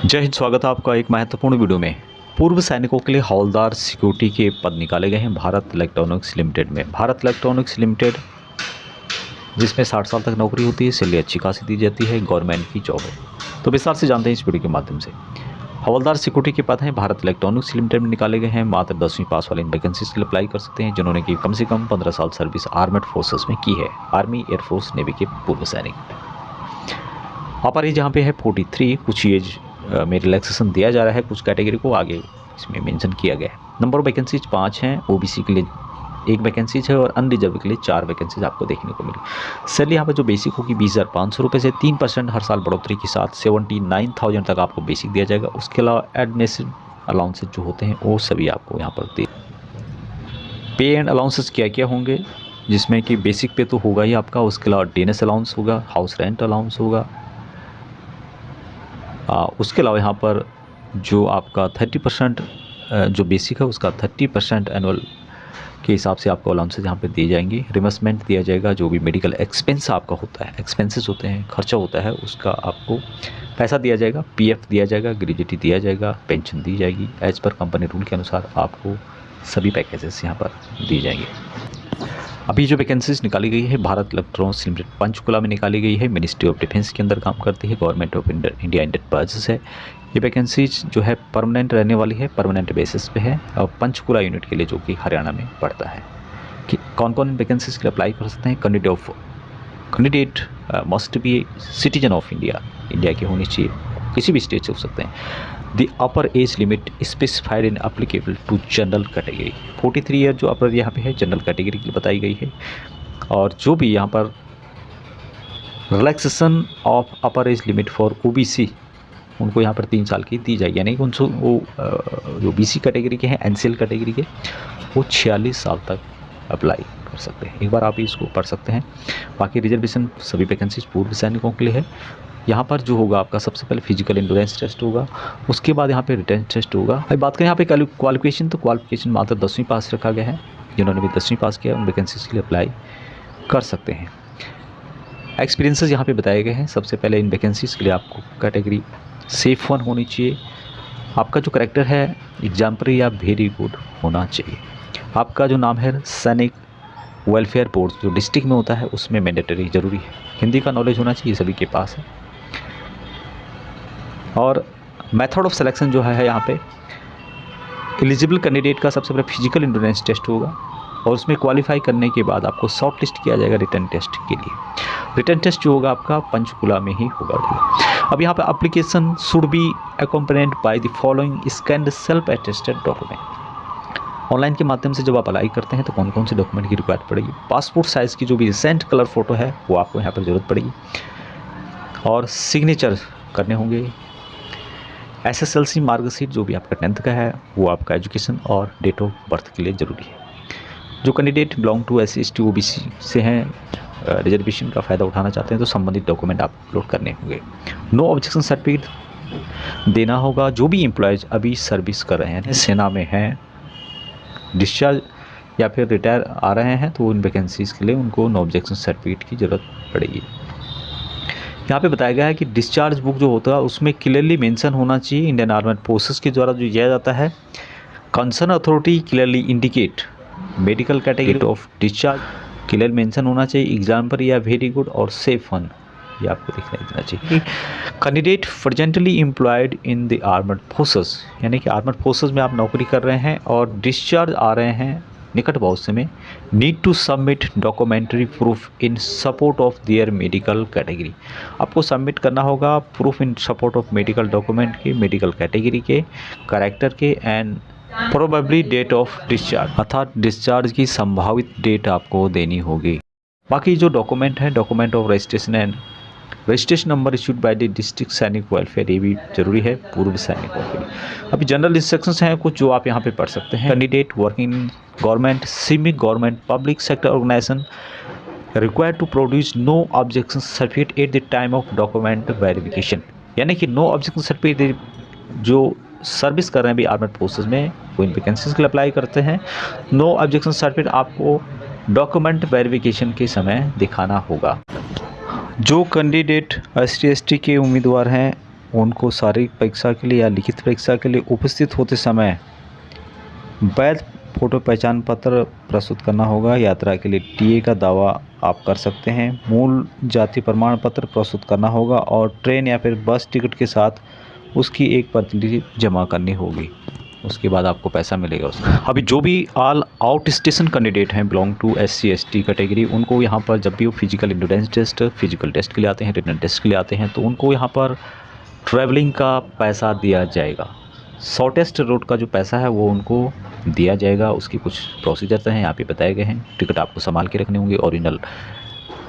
जय हिंद। स्वागत है आपका एक महत्वपूर्ण वीडियो में। पूर्व सैनिकों के लिए हवलदार सिक्योरिटी के पद निकाले गए हैं भारत इलेक्ट्रॉनिक्स लिमिटेड में। भारत इलेक्ट्रॉनिक्स लिमिटेड जिसमें 60 साल तक नौकरी होती है, सैलरी अच्छी खासी दी जाती है, गवर्नमेंट की जॉब है। तो विस्तार से जानते हैं इस वीडियो के माध्यम से। हवलदार सिक्योरिटी के पद हैं भारत इलेक्ट्रॉनिक्स लिमिटेड में निकाले गए हैं। मात्र 10वीं पास वाले इन वैकेंसीज के लिए अप्लाई कर सकते हैं जिन्होंने कि कम से कम 15 साल सर्विस आर्मेड फोर्सेस में की है। आर्मी, एयरफोर्स, नेवी के पूर्व सैनिक। अपर एज यहाँ पे है 43। कुछ एज में रिलैक्सेशन दिया जा रहा है कुछ कैटेगरी को, आगे इसमें मेंशन किया गया है। नंबर ऑफ वैकेंसीज 5 हैं। ओबीसी के लिए 1 वैकेंसीज है और अनरिजर्व के लिए 4 वैकेंसीज आपको देखने को मिली। सैलरी यहाँ पर जो बेसिक होगी 20,500 रुपये से 3% हर साल बढ़ोतरी के साथ 79,000 तक आपको बेसिक दिया जाएगा। उसके अलावा एडमिनिस्ट्रेटिव अलाउंसेज जो होते हैं वो सभी आपको यहाँ पर पे एंड अलाउंसेस क्या क्या होंगे, जिसमें कि बेसिक पे तो होगा ही आपका, उसके अलावा डीएनएस अलाउंस होगा, हाउस रेंट अलाउंस होगा। उसके अलावा यहाँ पर जो आपका 30% जो बेसिक है उसका 30% एनुअल के हिसाब से आपको अलाउंसेज यहाँ पे दिए जाएंगी। रिमबर्समेंट दिया जाएगा, जो भी मेडिकल एक्सपेंस आपका होता है, एक्सपेंसेस होते हैं, खर्चा होता है, उसका आपको पैसा दिया जाएगा। पीएफ दिया जाएगा, ग्रेजुटी दिया जाएगा, पेंशन दी जाएगी। एज पर कंपनी रूल के अनुसार आपको सभी पैकेजेस यहाँ पर दिए जाएंगे। अभी जो वैकेंसीज निकाली गई है भारत इलेक्ट्रॉनिक्स लिमिटेड पंचकुला में निकाली गई है। मिनिस्ट्री ऑफ डिफेंस के अंदर काम करती है, गवर्नमेंट ऑफ इंडिया इंटरप्राइजेस है। ये वैकेंसीज जो है परमानेंट रहने वाली है, परमानेंट बेसिस पे है और पंचकुला यूनिट के लिए जो कि हरियाणा में पड़ता है। कि कौन कौन वैकेंसीज के लिए अप्लाई कर सकते हैं? Candidate must be citizen of India, India के होनी चाहिए, किसी भी स्टेट से हो सकते हैं। The upper age limit specified in applicable to general category 43 year जो अपर यहाँ पे है जनरल कैटेगरी के लिए बताई गई है। और जो भी यहाँ पर relaxation of upper age limit for OBC उनको यहाँ पर 3 साल की दी जाएगी, यानी कि उनको वो जो बीसी कैटेगरी के हैं, एनसीएल कैटेगरी के, वो 46 साल तक अप्लाई कर सकते हैं। एक बार आप इसको पढ़ सकते हैं। बाकी रिजर्वेशन सभी वैकेंसीज पूर्व सैनिकों के लिए है। यहाँ पर जो होगा आपका सबसे पहले फिजिकल एंड्योरेंस टेस्ट होगा, उसके बाद यहाँ पे रिटन टेस्ट होगा। अभी बात करें यहाँ पे क्वालिफिकेशन, तो क्वालिफिकेशन मात्र 10वीं पास रखा गया है। जिन्होंने भी 10वीं पास किया उन वैकेंसीज के लिए अप्लाई कर सकते हैं। एक्सपीरियंसेस यहाँ पे बताए गए हैं। सबसे पहले इन वैकेंसीज के लिए आपको कैटेगरी सेफ 1 होनी चाहिए। आपका जो करेक्टर है एग्जाम्पलरी या वेरी गुड होना चाहिए। आपका जो नाम है सैनिक वेलफेयर बोर्ड जो डिस्ट्रिक्ट में होता है उसमें मैंडेटरी ज़रूरी है। हिंदी का नॉलेज होना चाहिए, सभी के पास है। और मेथड ऑफ सिलेक्शन जो है यहाँ पे एलिजिबल कैंडिडेट का सबसे पहले फिजिकल एंड्योरेंस टेस्ट होगा और उसमें क्वालिफाई करने के बाद आपको शॉर्ट लिस्ट किया जाएगा रिटर्न टेस्ट के लिए। रिटर्न टेस्ट जो होगा आपका पंचकुला में ही होगा। अब यहाँ पे application should be accompanied by the following scanned self attested document. Online के माध्यम से जब आप अप्लाई करते हैं तो कौन कौन से डॉक्यूमेंट की रिक्वायर्ड पड़ेगी? पासपोर्ट साइज़ की जो भी रिसेंट कलर फ़ोटो है वो आपको यहाँ पर ज़रूरत पड़ेगी और सिग्नेचर करने होंगे। एसएसएलसी मार्कशीट जो भी आपका 10th का है वो आपका एजुकेशन और डेट ऑफ बर्थ के लिए ज़रूरी है। जो candidate belong to SC/ST OBC से हैं, रिजर्वेशन का फ़ायदा उठाना चाहते हैं, तो संबंधित डॉक्यूमेंट आप अपलोड करने होंगे। नो ऑब्जेक्शन सर्टिफिकेट देना होगा। जो भी एम्प्लॉयज़ अभी सर्विस कर रहे हैं, सेना में हैं, डिस्चार्ज या फिर रिटायर आ रहे हैं, तो उन वैकेंसीज़ के लिए उनको नो ऑब्जेक्शन सर्टिफिकेट की ज़रूरत पड़ेगी। यहाँ पे बताया गया है कि डिस्चार्ज बुक जो होता है उसमें क्लियरली मेंशन होना चाहिए इंडियन आर्मेड फोर्सेस के द्वारा जो दिया जाता है। Concern authority clearly indicate medical category of discharge clear mention होना चाहिए। एग्जाम्पल या वेरी गुड और सेफ 1 ये आपको दिखाई देना चाहिए। Candidate presently employed in the armed forces, यानी कि आर्मड फोर्सेस में आप नौकरी कर रहे हैं और डिस्चार्ज आ रहे हैं निकट भविष्य में, need to submit documentary proof in support of their medical category. आपको सबमिट करना होगा proof in support of medical document के, मेडिकल कैटेगरी के, करेक्टर के and probably date of discharge, अर्थात डिस्चार्ज की संभावित डेट आपको देनी होगी। बाकी जो डॉक्यूमेंट है, document of registration and registration number issued by the district सैनिक वेलफेयर, ये भी जरूरी है पूर्व सैनिकों के लिए। अभी जनरल इंस्ट्रक्शंस हैं कुछ जो आप यहाँ पे पढ़ सकते हैं। Candidate working government, semi government, public sector organisation required to produce no objection certificate at the time of document verification, यानी कि नो ऑब्जेक्शन सर्टिफिकेट जो सर्विस कर रहे हैं भी आर्मेड फोर्सेस में वो इन वैकेंसीज के लिए अप्लाई करते हैं। नो ऑब्जेक्शन सर्टिफिकेट आपको डॉक्यूमेंट वेरिफिकेशन के समय दिखाना होगा। जो कैंडिडेट ST/ST के उम्मीदवार हैं उनको शारीरिक परीक्षा के लिए या लिखित परीक्षा के लिए उपस्थित होते समय वैध फ़ोटो पहचान पत्र प्रस्तुत करना होगा। यात्रा के लिए टीए का दावा आप कर सकते हैं। मूल जाति प्रमाण पत्र प्रस्तुत करना होगा और ट्रेन या फिर बस टिकट के साथ उसकी एक प्रति जमा करनी होगी। उसके बाद आपको पैसा मिलेगा उसका। अभी जो भी ऑल आउट स्टेशन कैंडिडेट हैं belong to SC ST category, उनको यहाँ पर जब भी वो physical endurance test, physical test के लिए आते हैं, रिटन टेस्ट के लिए आते हैं, तो उनको यहाँ पर ट्रैवलिंग का पैसा दिया जाएगा। शॉर्टेस्ट रूट का जो पैसा है वो उनको दिया जाएगा। उसकी कुछ प्रोसीजर्स हैं यहाँ पे बताए गए हैं। टिकट आपको संभाल के रखने होंगे, ओरिजिनल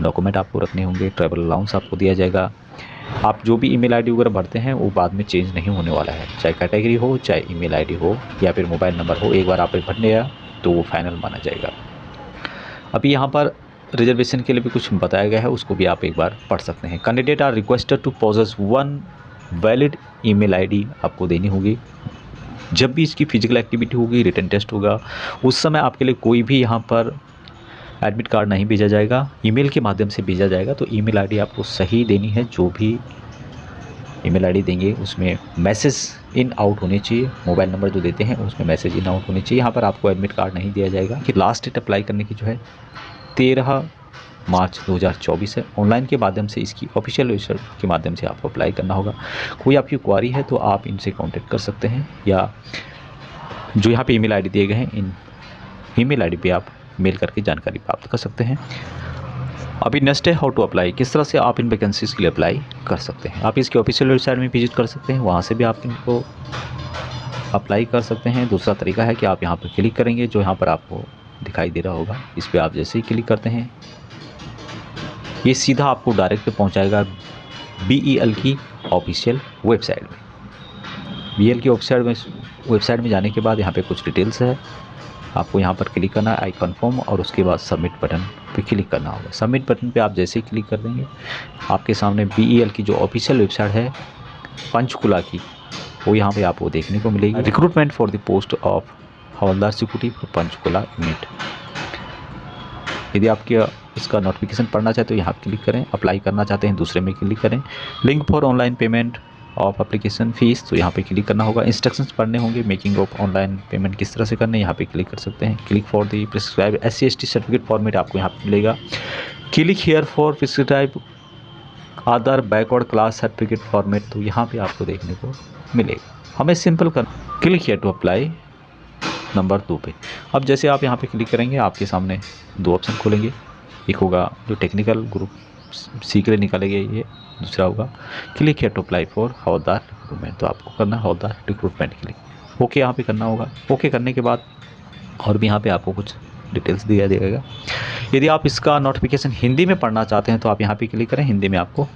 डॉक्यूमेंट आपको रखने होंगे, ट्रैवल अलाउंस आपको दिया जाएगा। आप जो भी ईमेल आईडी वगैरह भरते हैं वो बाद में चेंज नहीं होने वाला है, चाहे कैटेगरी हो, चाहे ईमेल आईडी हो या फिर मोबाइल नंबर हो। एक बार आपने भर लिया तो वो फाइनल माना जाएगा। अभी यहाँ पर रिजर्वेशन के लिए भी कुछ बताया गया है, उसको भी आप एक बार पढ़ सकते हैं। Candidate are requested to possess 1 valid email ID आपको देनी होगी। जब भी इसकी फिजिकल एक्टिविटी होगी, रिटन टेस्ट होगा, उस समय आपके लिए कोई भी यहाँ पर एडमिट कार्ड नहीं भेजा जाएगा, ईमेल के माध्यम से भेजा जाएगा। तो ईमेल आईडी आपको सही देनी है। जो भी ईमेल आईडी देंगे उसमें मैसेज इन आउट होने चाहिए। मोबाइल नंबर जो देते हैं उसमें मैसेज इन आउट होने चाहिए। यहाँ पर आपको एडमिट कार्ड नहीं दिया जाएगा। कि लास्ट डेट अप्लाई करने की जो है 13 मार्च 2024 है। ऑनलाइन के माध्यम से इसकी ऑफिशियल वेबसाइट के माध्यम से आपको अप्लाई करना होगा। कोई आपकी क्वारी है तो आप इनसे कांटेक्ट कर सकते हैं, या जो यहाँ पे ईमेल आईडी दिए गए हैं इन ईमेल आईडी पे आप मेल करके जानकारी प्राप्त कर सकते हैं। अभी नेक्स्ट है हाउ टू अप्लाई, किस तरह से आप इन वैकेंसीज़ के लिए अप्लाई कर सकते हैं। आप इसकी ऑफिशियल वेबसाइट में विजिट कर सकते हैं, वहाँ से भी आप इनको अप्लाई कर सकते हैं। दूसरा तरीका है कि आप यहाँ पर क्लिक करेंगे, जो यहाँ पर आपको दिखाई दे रहा होगा, इस पर आप जैसे ही क्लिक करते हैं ये सीधा आपको डायरेक्ट पहुँचाएगा BEL की ऑफिशियल वेबसाइट में। BEL की वेबसाइट में जाने के बाद यहाँ पे कुछ डिटेल्स है, आपको यहाँ पर क्लिक करना है आई कन्फर्म, और उसके बाद सबमिट बटन पे क्लिक करना होगा। सबमिट बटन पे आप जैसे ही क्लिक कर देंगे आपके सामने BEL की जो ऑफिशियल वेबसाइट है पंचकुला की, वो यहाँ पे आपको देखने को मिलेगी। Recruitment for the post of havildar security Panchkula unit. यदि आपके इसका नोटिफिकेशन पढ़ना चाहते हो यहाँ क्लिक करें, अप्लाई करना चाहते हैं दूसरे में क्लिक करें। Link for online payment of application fees, तो यहाँ पे क्लिक करना होगा। इंस्ट्रक्शंस पढ़ने होंगे, मेकिंग ऑफ ऑनलाइन पेमेंट किस तरह से करने, यहाँ पे क्लिक कर सकते हैं। Click for the prescribe SC ST certificate format आपको यहाँ पे मिलेगा। Click here for prescribe Aadhaar backward class certificate format, तो यहाँ पे आपको देखने को मिलेगा। हमें सिंपल कर click here to apply number 2 पे। अब जैसे आप यहाँ पे क्लिक करेंगे आपके सामने 2 ऑप्शन खुलेंगे। एक होगा जो टेक्निकल ग्रुप सी के लिए निकाले गए, ये दूसरा होगा click here to apply for havildar recruitment, तो आपको करना है हवलदार रिक्रूटमेंट के लिए। ओके यहाँ पे करना होगा। ओके करने के बाद और भी यहाँ पे आपको कुछ डिटेल्स दिया जाएगा। यदि आप इसका नोटिफिकेशन हिंदी में पढ़ना चाहते हैं तो आप यहाँ पे क्लिक करें, हिंदी में आपको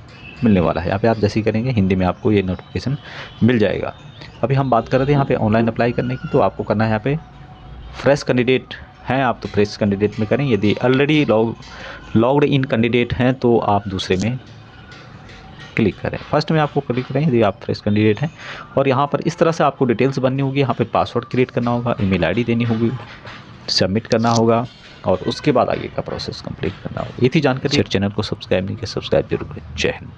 मिलने वाला है। यहाँ पे आप जैसे ही करेंगे हिंदी में आपको ये नोटिफिकेशन मिल जाएगा। अभी हम बात कर रहे थे यहाँ पे ऑनलाइन अप्लाई करने की, तो आपको करना है यहाँ पे फ्रेश कैंडिडेट हैं आप तो फ्रेश कैंडिडेट में करें। यदि ऑलरेडी लॉग्ड इन कैंडिडेट हैं तो आप दूसरे में क्लिक करें। फर्स्ट में आपको क्लिक करें यदि आप फ्रेश कैंडिडेट हैं, और यहाँ पर इस तरह से आपको डिटेल्स बननी होगी। यहाँ पे पासवर्ड क्रिएट करना होगा, ईमेल आईडी देनी होगी, सबमिट करना होगा, और उसके बाद आगे का प्रोसेस कंप्लीट करना होगा। ये थी जानकारी। चैनल को सब्सक्राइब नहीं किया, सब्सक्राइब जरूर करें। जय हिंद।